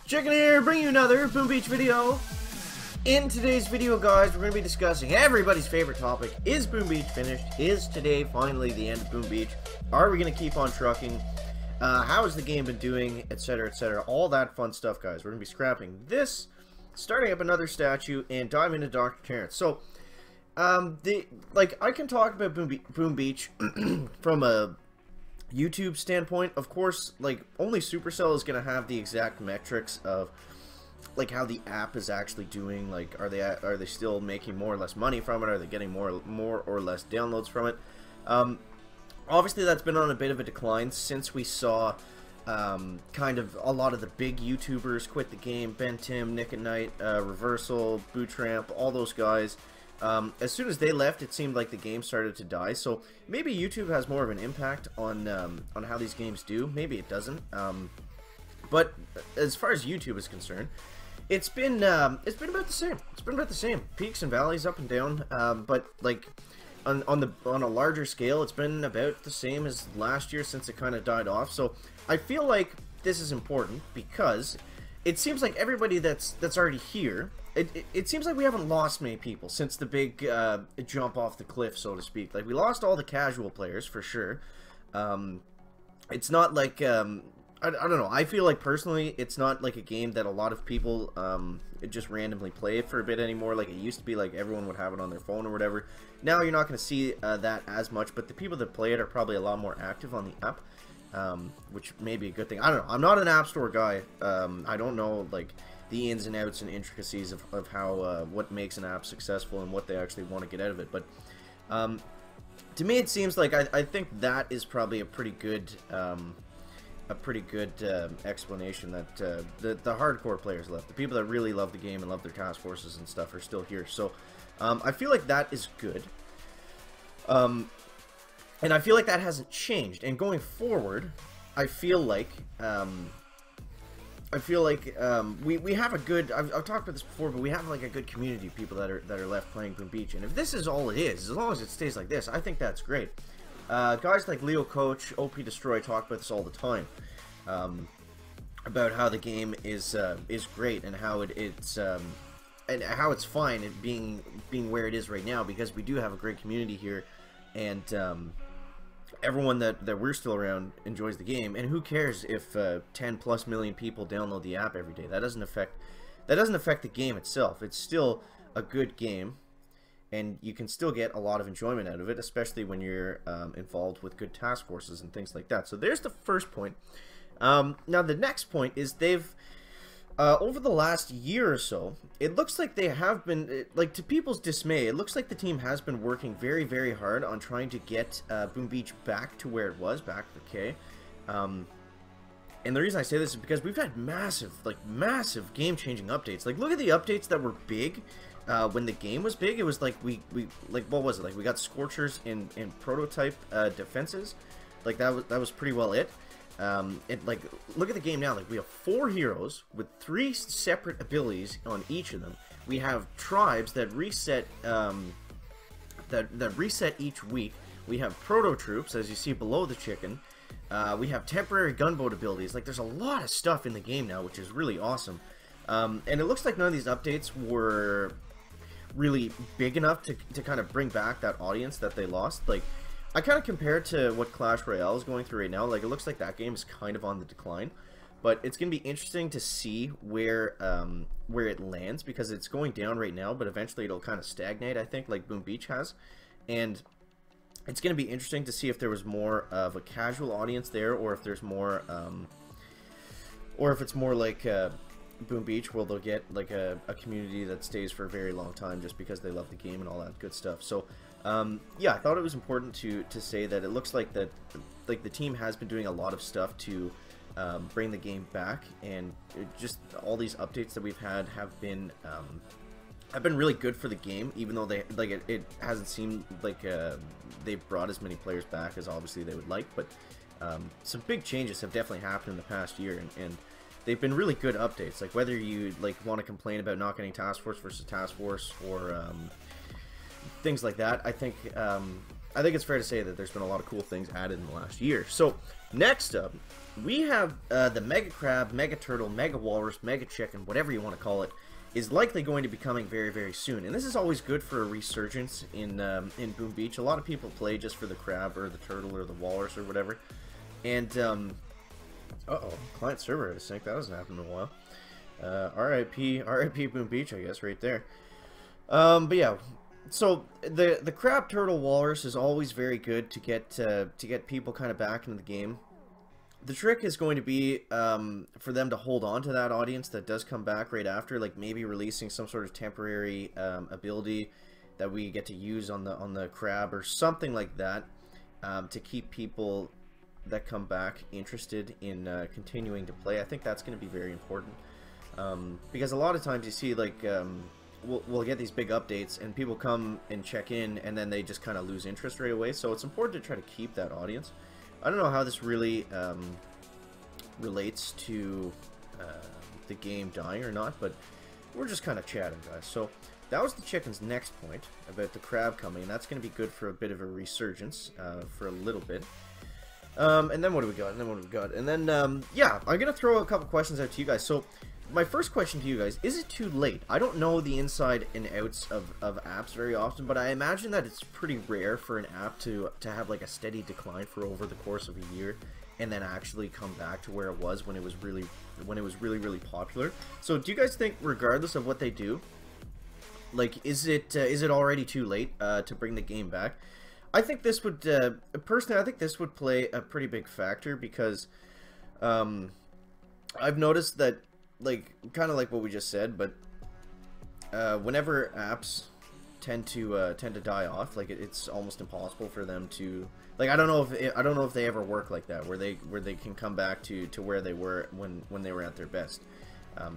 Chicken here, bringing you another Boom Beach video. In today's video, guys, we're going to be discussing everybody's favorite topic. Is Boom Beach finished? Is today finally the end of Boom Beach? Are we going to keep on trucking? How has the game been doing? Etc, etc. All that fun stuff, guys. We're going to be scrapping this, starting up another statue, and diving into Dr. Terrence. So, I can talk about Boom Beach from a YouTube standpoint. Of course, like, only Supercell is going to have the exact metrics of like how the app is actually doing. Like, are they still making more or less money from it? Are they getting more or less downloads from it? Obviously that's been on a bit of a decline since we saw kind of a lot of the big YouTubers quit the game. Ben Tim, Nick at Night, Reversal, Bootramp, all those guys. As soon as they left, it seemed like the game started to die. So maybe YouTube has more of an impact on how these games do. Maybe it doesn't. But as far as YouTube is concerned, it's been about the same. It's been about the same. Peaks and valleys, up and down. But like on a larger scale, it's been about the same as last year since it kind of died off. So I feel like this is important because it seems like everybody that's already here. It seems like we haven't lost many people since the big jump off the cliff, so to speak. Like, we lost all the casual players for sure. It's not like I don't know. I feel like personally, it's not like a game that a lot of people just randomly play it for a bit anymore. Like it used to be, like everyone would have it on their phone or whatever. Now you're not going to see that as much, but the people that play it are probably a lot more active on the app, which may be a good thing. I don't know. I'm not an app store guy. I don't know like the ins and outs and intricacies of how what makes an app successful and what they actually want to get out of it. But to me, it seems like I think that is probably a pretty good explanation that the hardcore players left. The people that really love the game and love their task forces and stuff are still here. So I feel like that is good. And I feel like that hasn't changed. And going forward, I feel like we have a good. I've talked about this before, but we have like a good community of people that are left playing Boom Beach. And if this is all it is, as long as it stays like this, I think that's great. Guys like Leo Coach, OP Destroy talk about this all the time, about how the game is great and how and how it's fine at being where it is right now, because we do have a great community here, and everyone that we're still around enjoys the game. And who cares if 10+ million people download the app every day? That doesn't affect the game itself. It's still a good game, and you can still get a lot of enjoyment out of it, especially when you're involved with good task forces and things like that. So there's the first point. Now the next point is they've, over the last year or so, it looks like they have been, like, to people's dismay, it looks like the team has been working very, very hard on trying to get Boom Beach back to where it was, back to K. And the reason I say this is because we've had massive game-changing updates. Like, look at the updates that were big. When the game was big, it was like we what was it, like we got Scorchers in prototype defenses. Like that was pretty well it. Like, look at the game now. Like, we have 4 heroes with 3 separate abilities on each of them. We have tribes that reset that reset each week. We have proto troops, as you see below the chicken. We have temporary gunboat abilities. Like, there's a lot of stuff in the game now, which is really awesome. And it looks like none of these updates were really big enough to kind of bring back that audience that they lost. Like, I kind of compare it to what Clash Royale is going through right now. Like, it looks like that game is kind of on the decline, but it's going to be interesting to see where it lands, because it's going down right now, but eventually it'll kind of stagnate, I think, like Boom Beach has. And it's going to be interesting to see if there was more of a casual audience there, or if there's more or if it's more like Boom Beach, where they'll get like a community that stays for a very long time just because they love the game and all that good stuff. So yeah, I thought it was important to say that it looks like that, like, the team has been doing a lot of stuff to bring the game back, and just all these updates that we've had have been really good for the game, even though they it hasn't seemed like they've brought as many players back as obviously they would like. But some big changes have definitely happened in the past year, and they've been really good updates. Like, whether you want to complain about not getting Task Force versus Task Force, or things like that, I think I think it's fair to say that there's been a lot of cool things added in the last year. So, next up, we have the Mega Crab, Mega Turtle, Mega Walrus, Mega Chicken, whatever you want to call it, is likely going to be coming very, very soon. And this is always good for a resurgence in Boom Beach. A lot of people play just for the crab or the turtle or the walrus or whatever. And, uh-oh, client server had a sync. That hasn't happened in a while. RIP Boom Beach, I guess, right there. But yeah, so the crab, turtle, walrus is always very good to get people kind of back into the game. The trick is going to be for them to hold on to that audience that does come back right after, like maybe releasing some sort of temporary ability that we get to use on the crab or something like that, to keep people that come back interested in continuing to play. I think that's going to be very important, because a lot of times you see like we'll get these big updates and people come and check in and then they just kind of lose interest right away. So it's important to try to keep that audience. I don't know how this really relates to the game dying or not, but we're just kind of chatting, guys. So that was the chicken's next point about the crab coming, and that's going to be good for a bit of a resurgence for a little bit. And then what do we got? And then, yeah, I'm going to throw a couple questions out to you guys. So my first question to you guys, is it too late? I don't know the inside and outs of apps very often, but I imagine that it's pretty rare for an app to have like a steady decline for over the course of a year and then actually come back to where it was when it was really popular. So do you guys think, regardless of what they do, like is it already too late to bring the game back? I think this would personally, I think this would play a pretty big factor, because I've noticed that, like, kind of like what we just said, but whenever apps tend to die off, like it's almost impossible for them to, like, I don't know if they ever work like that, where they can come back to where they were when they were at their best.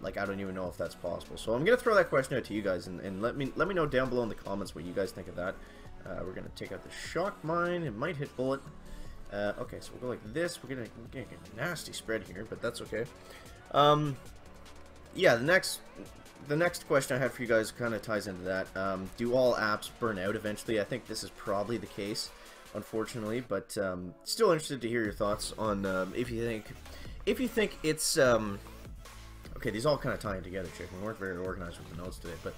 Like, I don't even know if that's possible. So I'm gonna throw that question out to you guys, and let me know down below in the comments what you guys think of that. We're gonna take out the shock mine. It might hit bullet. Okay, so we'll go like this. We're gonna get a nasty spread here, but that's okay. Yeah, the next question I had for you guys kind of ties into that. Do all apps burn out eventually? I think this is probably the case, unfortunately, but still interested to hear your thoughts on if you think it's okay. These all kind of tie in together, Chicken. We weren't very organized with the notes today, but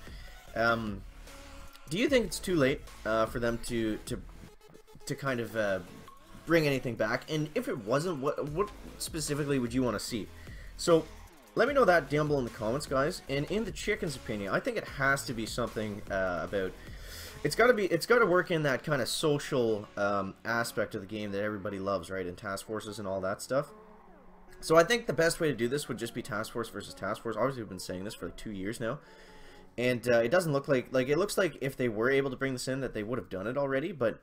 do you think it's too late for them to kind of bring anything back? And if it wasn't, what specifically would you want to see? So let me know that down below in the comments, guys. And in the chicken's opinion, I think it has to be something about. It's got to work in that kind of social aspect of the game that everybody loves, right? And task forces and all that stuff. So I think the best way to do this would just be task force versus task force. Obviously, we've been saying this for like 2 years now, and it doesn't look like it looks like if they were able to bring this in, that they would have done it already. But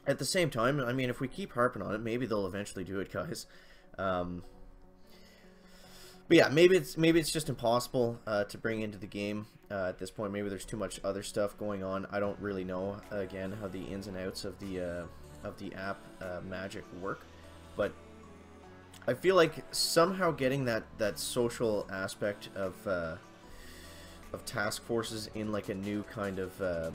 at the same time, I mean, if we keep harping on it, maybe they'll eventually do it, guys. But yeah, maybe it's just impossible to bring into the game at this point. Maybe there's too much other stuff going on. I don't really know, again, how the ins and outs of the app magic work, but I feel like somehow getting that social aspect of task forces in like a new kind of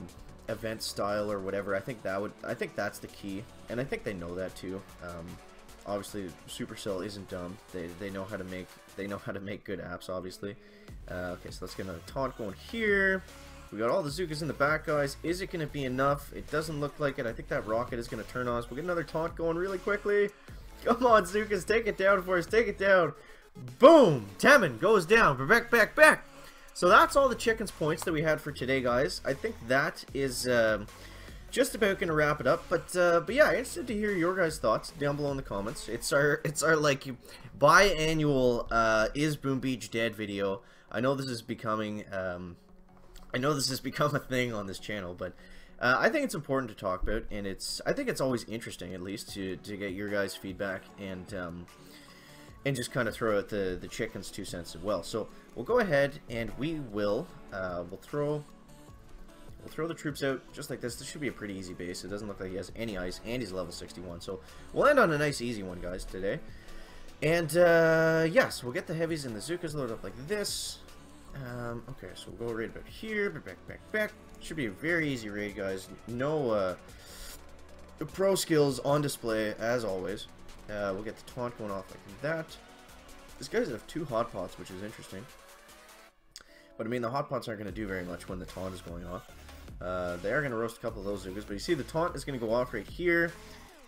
event style or whatever, I think that's the key, and I think they know that too. Obviously, Supercell isn't dumb. They know how to make good apps, obviously. Okay, so let's get another taunt going here. We got all the Zukas in the back, guys. Is it going to be enough? It doesn't look like it. I think that rocket is going to turn on us. We'll get another taunt going really quickly. Come on, Zukas, take it down for us. Take it down. Boom! Temin goes down. We're back. So that's all the chicken's points that we had for today, guys. I think that is just about gonna wrap it up, but yeah, interested to hear your guys' thoughts down below in the comments. It's our like biannual is Boom Beach dead video. I know this is becoming become a thing on this channel, but I think it's important to talk about, and I think it's always interesting, at least, to get your guys' feedback and just kind of throw out the chicken's 2 cents as well. So we'll go ahead and we'll throw the troops out just like this. This should be a pretty easy base. It doesn't look like he has any ice, and he's level 61. So we'll end on a nice easy one, guys, today. And yes, we'll get the heavies and the Zukas loaded up like this. Okay, so we'll go right about here, back. Should be a very easy raid, guys. No the pro skills on display, as always. We'll get the taunt going off like that. This guy's have 2 hot pots, which is interesting. But I mean, the hot pots aren't going to do very much when the taunt is going off. They are going to roast a couple of those Zookas, but you see the taunt is going to go off right here.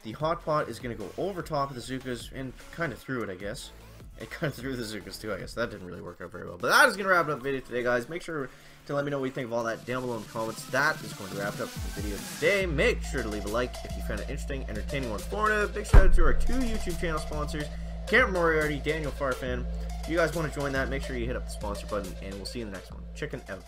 The hot pot is going to go over top of the Zookas and kind of through it, I guess. It kind of threw the Zookas too, I guess. That didn't really work out very well. But that is going to wrap up the video today, guys. Make sure to let me know what you think of all that down below in the comments. That is going to wrap up the video today. Make sure to leave a like if you found it interesting, entertaining, or informative. Big shout out to our 2 YouTube channel sponsors, Cameron Moriarty, Daniel Farfan. If you guys want to join that, make sure you hit up the sponsor button, and we'll see you in the next one. Chicken out.